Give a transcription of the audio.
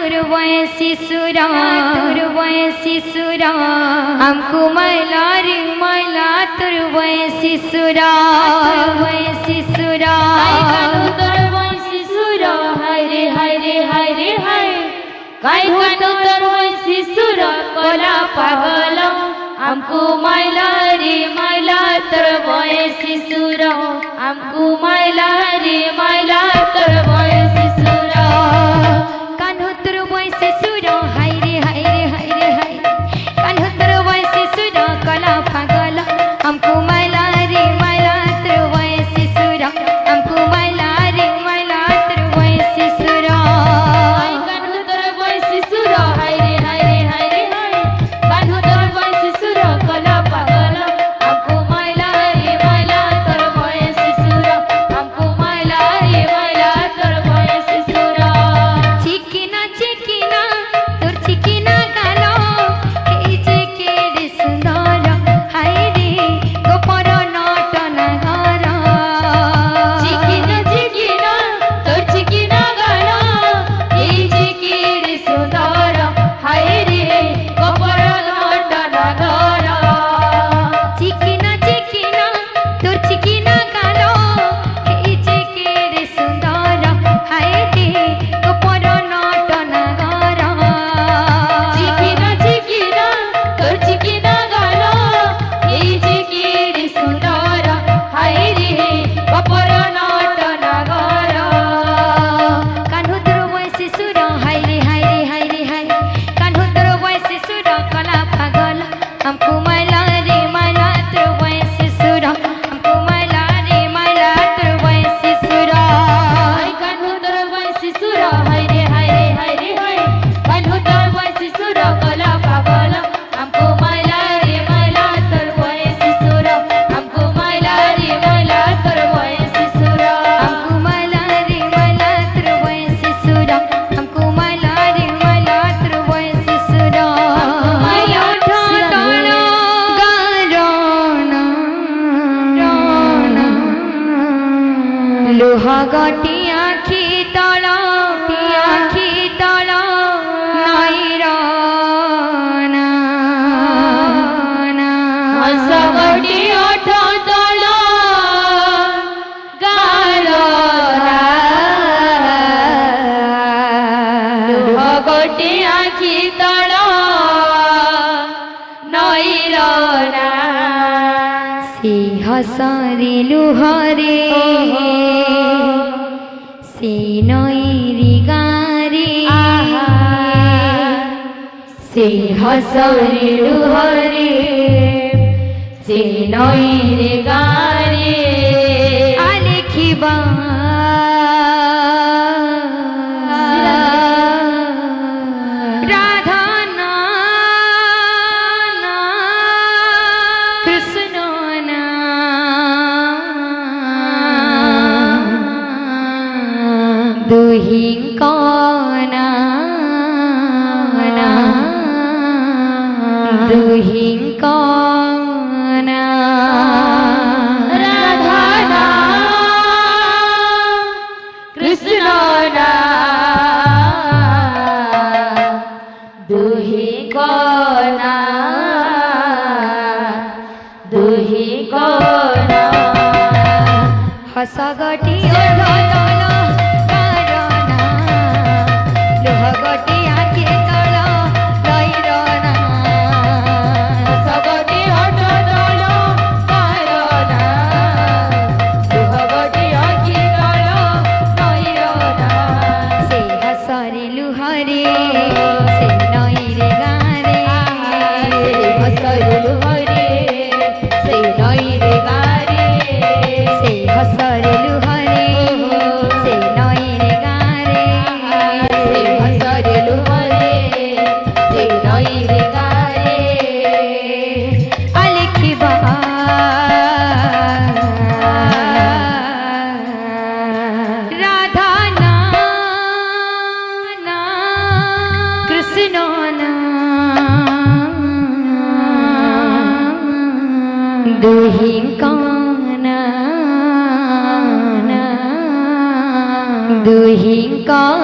তোর বয়সী সুরা তোর বয়সী সুরা আমকু মাইলা রে মাইলা তোর বয়সী সুরা বয়সী সুরা তোর বয়সী সুরা হায় রে হায় রে হায় রে হায় কাই কানু তোর বয়সী সুরা কলা পাগল আমকু মাইলা রে মাইলা তোর বয়সী সুরা আমকু মাইলা রে মাইলা তোর বয়সী সুরা কানু তোর বয়সী সুরা হায় রে হায় রে হায় রে হায় কানু তোর বয়সী সুরা কলা পাগল আমকু মাইলা রে মাইলা তোর বয়সী সুরা আমকু মাইলা রে মাইলা তোর বয়সী সুরা কানু তোর বয়সী সুরা হায় রে হায় রে হায় রে হায় কানু তোর বয়সী সুরা কলা পাগল আমকু মাইলা রে মাইলা তোর বয়সী সুরা আমকু মাইলা রে মাইলা তোর বয়সী সুরা চিকিনা চিকিনা তোর চিকিনা গালো এই যে কে রে সুন্দর হায় রে গোপর নটনা ঘর চিকিনা চিকিনা তোর চিকিনা গালো এই যে কে রে সুন্দর হায় রে গোপর নটনা ঘর চিকিনা চিকিনা তোর চিকিনা গালো এই যে কে রে সুন্দর হায় রে গোপর নটনা ঘর চিকিনা চিকিনা তোর চিকিনা গালো এই যে কে রে সুন্দর হায় রে গোপর নটনা ঘর কানু তোর বয়সী সুর হায় রে হায় রে হায় রে হায় কানু তোর বয়সী সুর কলা পাগল আমকু মাইলা রে মাইলা তোর বয়সী সুর আমকু মাইলা রে মাইলা তোর বয়সী সুর কানু তোর বয়সী সুর হায় রে হায় রে হায় রে হায় কানু তোর বয়সী সুর কলা পাগল আমকু মাইলা রে মাইলা তোর বয়সী সুর আমকু মাইলা রে মাইলা তোর বয়সী সুর আমকু মাইলা রে মাইলা তোর বয়সী সুর আমকু মাইলা রে মাইলা তোর বয়সী সুর মাইলা ঠোঁটল গারনা লোহা গটি আখি তল আখি তল নাইরনা হসগটি ওঠ তল গারনা লোহা গটি আখি তল নইরনা সে হসরে লুহরে সে নইরি গারে সে হসরে লুহরে সে নইরি গারে আলেখিবা রাধা না কৃষ্ণ না দুহিঙ্কনা দুহিঙ্কনা রাধা না কৃষ্ণ না দুহিঙ্কনা দুহিঙ্কনা হসগটি ওঠ তল গারনা লোহগটি আখি তল নইরনা হসগটি ওঠ তল গারনা লোহগটি আখি তল নইরনা সে হসরে লুহরে সে নইরে গারে সে হসরে লুহরে সে নইরে গারে সে হসরে লুহরে সে নইরে গারে সে হসরে লুহরে সে নইরে গারে আলেখিবা রাধা না কৃষ্ণ না দুহিঙ্কনা দুহিঙ্কনা